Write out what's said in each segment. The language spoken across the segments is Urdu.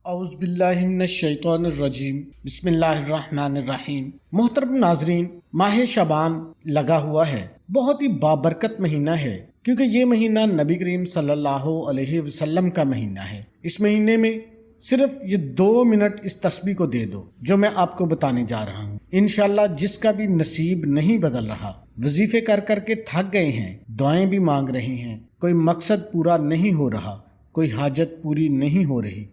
اعوذ باللہ من الشیطان الرجیم بسم اللہ الرحمن الرحیم۔ محترم ناظرین، ماہ شعبان لگا ہوا ہے، بہت ہی بابرکت مہینہ ہے کیونکہ یہ مہینہ نبی کریم صلی اللہ علیہ وسلم کا مہینہ ہے۔ اس مہینے میں صرف یہ 2 منٹ اس تسبیح کو دے دو جو میں آپ کو بتانے جا رہا ہوں۔ انشاءاللہ جس کا بھی نصیب نہیں بدل رہا، وظیفے کر کر کے تھک گئے ہیں، دعائیں بھی مانگ رہے ہیں، کوئی مقصد پورا نہیں ہو رہا، کوئی حاجت پوری نہیں ہو رہی،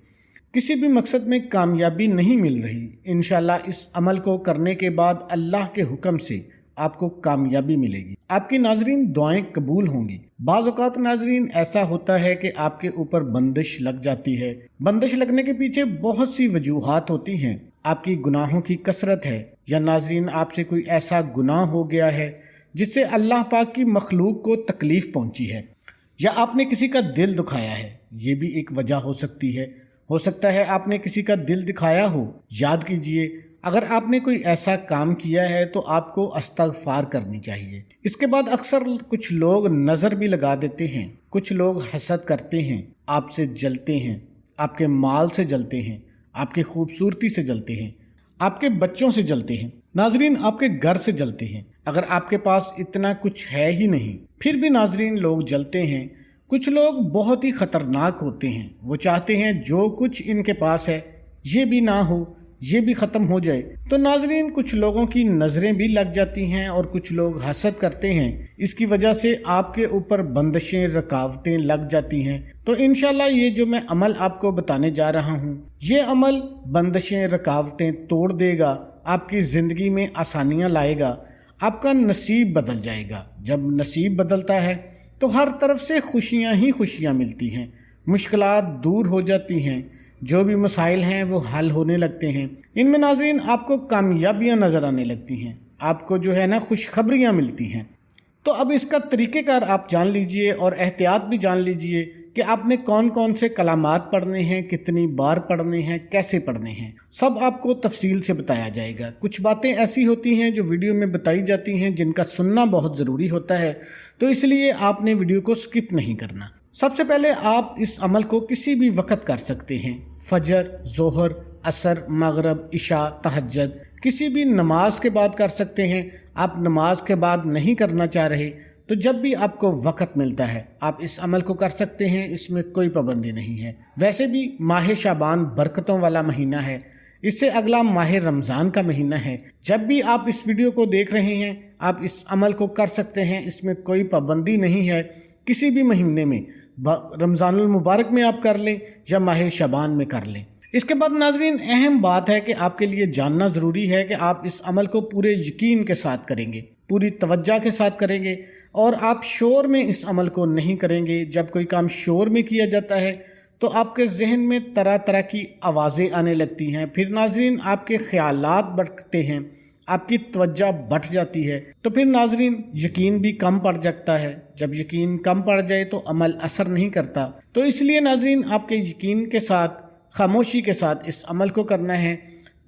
کسی بھی مقصد میں کامیابی نہیں مل رہی، انشاءاللہ اس عمل کو کرنے کے بعد اللہ کے حکم سے آپ کو کامیابی ملے گی، آپ کی ناظرین دعائیں قبول ہوں گی۔ بعض اوقات ناظرین ایسا ہوتا ہے کہ آپ کے اوپر بندش لگ جاتی ہے، بندش لگنے کے پیچھے بہت سی وجوہات ہوتی ہیں، آپ کی گناہوں کی کثرت ہے، یا ناظرین آپ سے کوئی ایسا گناہ ہو گیا ہے جس سے اللہ پاک کی مخلوق کو تکلیف پہنچی ہے، یا آپ نے کسی کا دل دکھایا ہے، یہ بھی ایک وجہ ہو سکتی ہے۔ ہو سکتا ہے آپ نے کسی کا دل دکھایا ہو۔ یاد کیجئے، اگر آپ نے کوئی ایسا کام کیا ہے تو آپ کو استغفار کرنی چاہیے۔ اس کے بعد اکثر کچھ لوگ نظر بھی لگا دیتے ہیں، کچھ لوگ حسد کرتے ہیں، آپ سے جلتے ہیں، آپ کے مال سے جلتے ہیں، آپ کی خوبصورتی سے جلتے ہیں، آپ کے بچوں سے جلتے ہیں، ناظرین آپ کے گھر سے جلتے ہیں۔ اگر آپ کے پاس اتنا کچھ ہے ہی نہیں پھر بھی ناظرین لوگ جلتے ہیں۔ کچھ لوگ بہت ہی خطرناک ہوتے ہیں، وہ چاہتے ہیں جو کچھ ان کے پاس ہے یہ بھی نہ ہو، یہ بھی ختم ہو جائے۔ تو ناظرین کچھ لوگوں کی نظریں بھی لگ جاتی ہیں اور کچھ لوگ حسد کرتے ہیں، اس کی وجہ سے آپ کے اوپر بندشیں رکاوٹیں لگ جاتی ہیں۔ تو انشاءاللہ یہ جو میں عمل آپ کو بتانے جا رہا ہوں، یہ عمل بندشیں رکاوٹیں توڑ دے گا، آپ کی زندگی میں آسانیاں لائے گا، آپ کا نصیب بدل جائے گا۔ جب نصیب بدلتا ہے تو ہر طرف سے خوشیاں ہی خوشیاں ملتی ہیں، مشکلات دور ہو جاتی ہیں، جو بھی مسائل ہیں وہ حل ہونے لگتے ہیں۔ ان میں ناظرین آپ کو کامیابیاں نظر آنے لگتی ہیں، آپ کو جو ہے نا خوشخبریاں ملتی ہیں۔ تو اب اس کا طریقہ کار آپ جان لیجئے اور احتیاط بھی جان لیجئے کہ آپ نے کون کون سے کلمات پڑھنے ہیں، کتنی بار پڑھنے ہیں، کیسے پڑھنے ہیں، سب آپ کو تفصیل سے بتایا جائے گا۔ کچھ باتیں ایسی ہوتی ہیں جو ویڈیو میں بتائی جاتی ہیں جن کا سننا بہت ضروری ہوتا ہے، تو اس لیے آپ نے ویڈیو کو سکپ نہیں کرنا۔ سب سے پہلے آپ اس عمل کو کسی بھی وقت کر سکتے ہیں، فجر، ظہر، عصر، مغرب، عشاء، تہجد، کسی بھی نماز کے بعد کر سکتے ہیں۔ آپ نماز کے بعد نہیں کرنا چاہ رہے تو جب بھی آپ کو وقت ملتا ہے آپ اس عمل کو کر سکتے ہیں، اس میں کوئی پابندی نہیں ہے۔ ویسے بھی ماہ شعبان برکتوں والا مہینہ ہے، اس سے اگلا ماہ رمضان کا مہینہ ہے۔ جب بھی آپ اس ویڈیو کو دیکھ رہے ہیں آپ اس عمل کو کر سکتے ہیں، اس میں کوئی پابندی نہیں ہے۔ کسی بھی مہینے میں، رمضان المبارک میں آپ کر لیں یا ماہ شعبان میں کر لیں۔ اس کے بعد ناظرین اہم بات ہے کہ آپ کے لیے جاننا ضروری ہے کہ آپ اس عمل کو پورے یقین کے ساتھ کریں گے، پوری توجہ کے ساتھ کریں گے، اور آپ شور میں اس عمل کو نہیں کریں گے۔ جب کوئی کام شور میں کیا جاتا ہے تو آپ کے ذہن میں طرح طرح کی آوازیں آنے لگتی ہیں، پھر ناظرین آپ کے خیالات بڑھتے ہیں، آپ کی توجہ بڑھ جاتی ہے، تو پھر ناظرین یقین بھی کم پڑ جاتا ہے۔ جب یقین کم پڑ جائے تو عمل اثر نہیں کرتا۔ تو اس لیے ناظرین آپ کے یقین کے ساتھ، خاموشی کے ساتھ اس عمل کو کرنا ہے۔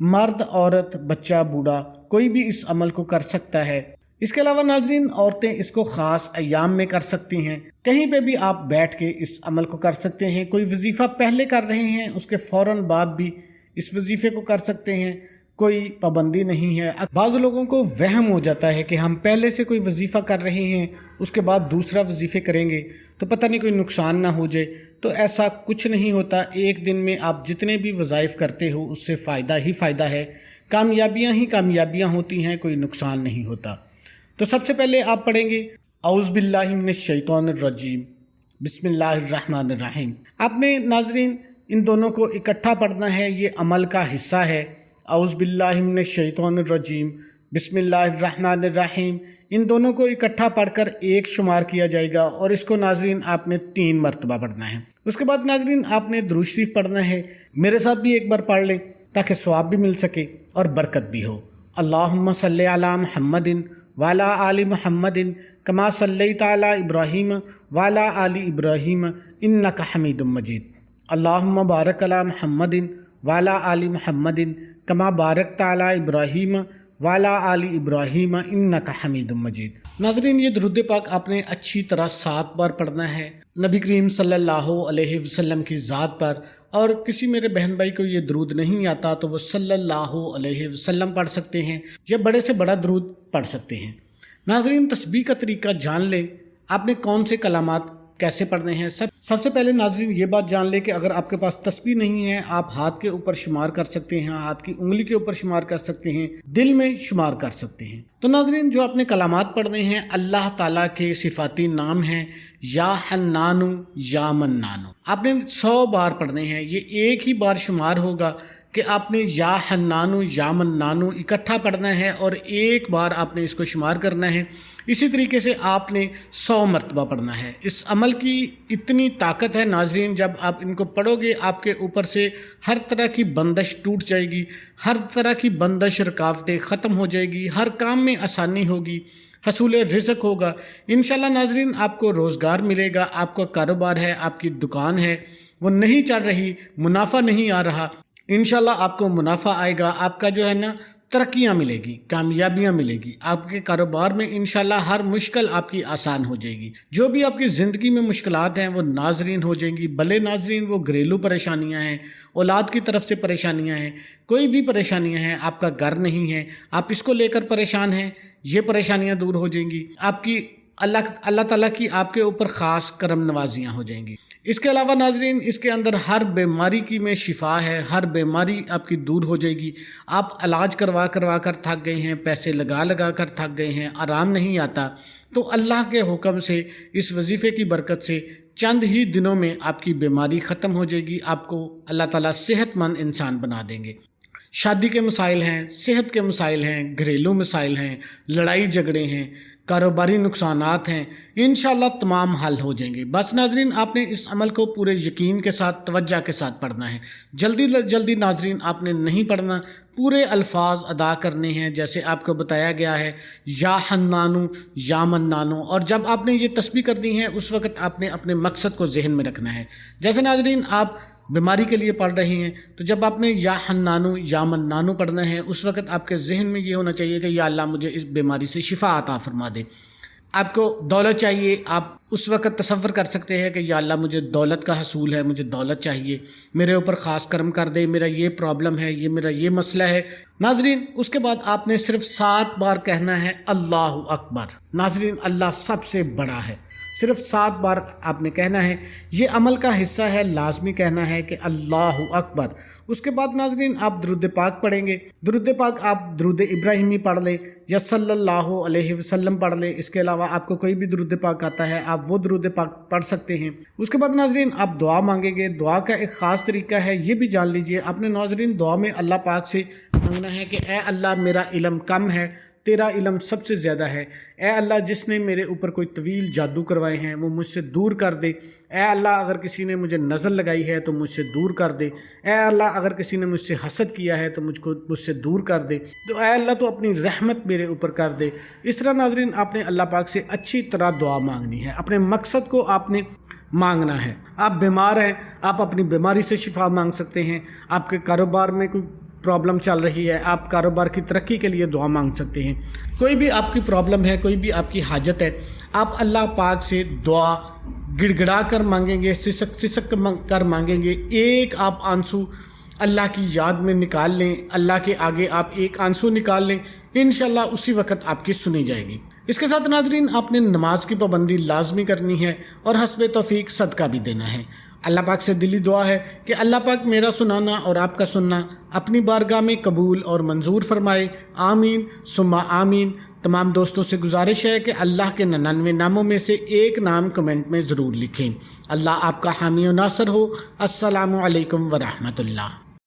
مرد، عورت، بچہ، بوڑھا، کوئی بھی اس عمل کو کر سکتا ہے۔ اس کے علاوہ ناظرین عورتیں اس کو خاص ایام میں کر سکتی ہیں، کہیں پہ بھی آپ بیٹھ کے اس عمل کو کر سکتے ہیں۔ کوئی وظیفہ پہلے کر رہے ہیں اس کے فوراً بعد بھی اس وظیفے کو کر سکتے ہیں، کوئی پابندی نہیں ہے۔ بعض لوگوں کو وہم ہو جاتا ہے کہ ہم پہلے سے کوئی وظیفہ کر رہے ہیں اس کے بعد دوسرا وظیفے کریں گے تو پتہ نہیں کوئی نقصان نہ ہو جائے، تو ایسا کچھ نہیں ہوتا۔ ایک دن میں آپ جتنے بھی وظائف کرتے ہو اس سے فائدہ ہی فائدہ ہے، کامیابیاں ہی کامیابیاں ہوتی ہیں، کوئی نقصان نہیں ہوتا۔ تو سب سے پہلے آپ پڑھیں گے اعوذ باللہ من الشیطان الرجیم بسم اللہ الرحمن الرحیم۔ آپ نے ناظرین ان دونوں کو اکٹھا پڑھنا ہے، یہ عمل کا حصہ ہے۔ اعوذ باللہ من الشیطان الرجیم بسم اللہ الرحمن الرحیم، ان دونوں کو اکٹھا پڑھ کر ایک شمار کیا جائے گا، اور اس کو ناظرین آپ نے 3 مرتبہ پڑھنا ہے۔ اس کے بعد ناظرین آپ نے درود شریف پڑھنا ہے۔ میرے ساتھ بھی ایک بار پڑھ لیں تاکہ ثواب بھی مل سکے اور برکت بھی ہو۔ اللہم صلی علی محمد وعلی آل محمد کما صلیت علی ابراہیم وعلی آل ابراہیم انک حمید مجید۔ اللہم بارک علی محمد وعلی آل محمد کما بارکت علی ابراہیم وعلی آل ابراہیم انک حمید مجید۔ ناظرین یہ درود پاک آپ نے اچھی طرح 7 بار پڑھنا ہے، نبی کریم صلی اللہ علیہ وسلم کی ذات پر اور کسی میرے بہن بھائی کو یہ درود نہیں آتا تو وہ صلی اللہ علیہ وسلم پڑھ سکتے ہیں یا بڑے سے بڑا درود پڑھ سکتے ہیں۔ ناظرین، تسبیح کا طریقہ جان لیں، آپ نے کون سے کلمات کیسے پڑھنے ہیں۔ سب سے پہلے ناظرین یہ بات جان لیں کہ اگر آپ کے پاس تسبیح نہیں ہے، آپ ہاتھ کے اوپر شمار کر سکتے ہیں، ہاتھ کی انگلی کے اوپر شمار کر سکتے ہیں، دل میں شمار کر سکتے ہیں۔ تو ناظرین، جو آپ نے کلمات پڑھنے ہیں اللہ تعالیٰ کے صفاتی نام ہیں، یا حنانو یا منانو، آپ نے 100 بار پڑھنے ہیں۔ یہ ایک ہی بار شمار ہوگا کہ آپ نے یا حنانو یا منانو اکٹھا پڑھنا ہے اور ایک بار آپ نے اس کو شمار کرنا ہے۔ اسی طریقے سے آپ نے 100 مرتبہ پڑھنا ہے۔ اس عمل کی اتنی طاقت ہے ناظرین، جب آپ ان کو پڑھو گے آپ کے اوپر سے ہر طرح کی بندش ٹوٹ جائے گی، ہر طرح کی بندش رکاوٹیں ختم ہو جائے گی، ہر کام میں آسانی ہوگی، حصول رزق ہوگا انشاءاللہ۔ ناظرین، آپ کو روزگار ملے گا، آپ کا کاروبار ہے، آپ کی دکان ہے وہ نہیں چل رہی، منافع نہیں آ رہا، انشاءاللہ آپ کو منافع آئے گا، آپ کا جو ہے نا ترقیاں ملے گی، کامیابیاں ملے گی، آپ کے کاروبار میں انشاءاللہ ہر مشکل آپ کی آسان ہو جائے گی۔ جو بھی آپ کی زندگی میں مشکلات ہیں وہ ناظرین ہو جائیں گی، بھلے ناظرین وہ گھریلو پریشانیاں ہیں، اولاد کی طرف سے پریشانیاں ہیں، کوئی بھی پریشانیاں ہیں، آپ کا گھر نہیں ہے، آپ اس کو لے کر پریشان ہیں، یہ پریشانیاں دور ہو جائیں گی، آپ کی اللہ تعالیٰ کی آپ کے اوپر خاص کرم نوازیاں ہو جائیں گی۔ اس کے علاوہ ناظرین، اس کے اندر ہر بیماری کی میں شفا ہے، ہر بیماری آپ کی دور ہو جائے گی۔ آپ علاج کروا کر تھک گئے ہیں، پیسے لگا کر تھک گئے ہیں، آرام نہیں آتا، تو اللہ کے حکم سے اس وظیفے کی برکت سے چند ہی دنوں میں آپ کی بیماری ختم ہو جائے گی، آپ کو اللہ تعالیٰ صحت مند انسان بنا دیں گے۔ شادی کے مسائل ہیں، صحت کے مسائل ہیں، گھریلو مسائل ہیں، لڑائی جھگڑے ہیں، کاروباری نقصانات ہیں، انشاءاللہ تمام حل ہو جائیں گے۔ بس ناظرین، آپ نے اس عمل کو پورے یقین کے ساتھ، توجہ کے ساتھ پڑھنا ہے۔ جلدی ناظرین آپ نے نہیں پڑھنا، پورے الفاظ ادا کرنے ہیں جیسے آپ کو بتایا گیا ہے، یا حنانو یا منانو۔ اور جب آپ نے یہ تسبیح کرنی ہے اس وقت آپ نے اپنے مقصد کو ذہن میں رکھنا ہے۔ جیسے ناظرین آپ بیماری کے لیے پڑھ رہے ہیں تو جب آپ نے یا حنانو یا منانو پڑھنا ہے اس وقت آپ کے ذہن میں یہ ہونا چاہیے کہ یا اللہ مجھے اس بیماری سے شفا عطا فرما دے۔ آپ کو دولت چاہیے، آپ اس وقت تصور کر سکتے ہیں کہ یا اللہ مجھے دولت کا حصول ہے، مجھے دولت چاہیے، میرے اوپر خاص کرم کر دے، میرا یہ پرابلم ہے، یہ میرا یہ مسئلہ ہے۔ ناظرین، اس کے بعد آپ نے صرف 7 بار کہنا ہے اللہ اکبر۔ ناظرین، اللہ سب سے بڑا ہے، صرف 7 بار آپ نے کہنا ہے۔ یہ عمل کا حصہ ہے، لازمی کہنا ہے کہ اللہ اکبر۔ اس کے بعد ناظرین آپ درود پاک پڑھیں گے۔ درود پاک آپ درود ابراہیمی پڑھ لیں یا صلی اللہ علیہ وسلم پڑھ لیں۔ اس کے علاوہ آپ کو کوئی بھی درود پاک آتا ہے آپ وہ درود پاک پڑھ سکتے ہیں۔ اس کے بعد ناظرین آپ دعا مانگیں گے۔ دعا کا ایک خاص طریقہ ہے، یہ بھی جان لیجئے۔ آپ نے ناظرین دعا میں اللہ پاک سے مانگنا ہے کہ اے اللہ میرا علم کم ہے، تیرا علم سب سے زیادہ ہے۔ اے اللہ جس نے میرے اوپر کوئی طویل جادو کروائے ہیں وہ مجھ سے دور کر دے۔ اے اللہ اگر کسی نے مجھے نظر لگائی ہے تو مجھ سے دور کر دے۔ اے اللہ اگر کسی نے مجھ سے حسد کیا ہے تو مجھ سے دور کر دے۔ تو اے اللہ تو اپنی رحمت میرے اوپر کر دے۔ اس طرح ناظرین آپ نے اللہ پاک سے اچھی طرح دعا مانگنی ہے، اپنے مقصد کو آپ نے مانگنا ہے۔ آپ بیمار ہیں، آپ اپنی بیماری سے شفا مانگ سکتے ہیں۔ آپ کے کاروبار میں کوئی پرابلم چل رہی ہے، آپ کاروبار کی ترقی کے لیے دعا مانگ سکتے ہیں۔ کوئی بھی آپ کی پرابلم ہے، کوئی بھی آپ کی حاجت ہے، آپ اللہ پاک سے دعا گڑ گڑا کر مانگیں گے، سسک کر مانگیں گے۔ ایک آپ آنسو اللہ کی یاد میں نکال لیں، اللہ کے آگے آپ ایک آنسو نکال لیں، انشاءاللہ اسی وقت آپ کی سنی جائے گی۔ اس کے ساتھ ناظرین آپ نے نماز کی پابندی لازمی کرنی ہے اور حسب توفیق صدقہ بھی دینا ہے۔ اللہ پاک سے دلی دعا ہے کہ اللہ پاک میرا سنانا اور آپ کا سننا اپنی بارگاہ میں قبول اور منظور فرمائے، آمین ثم آمین۔ تمام دوستوں سے گزارش ہے کہ اللہ کے 99 ناموں میں سے ایک نام کمنٹ میں ضرور لکھیں۔ اللہ آپ کا حامی و ناصر ہو۔ السلام علیکم ورحمۃ اللہ۔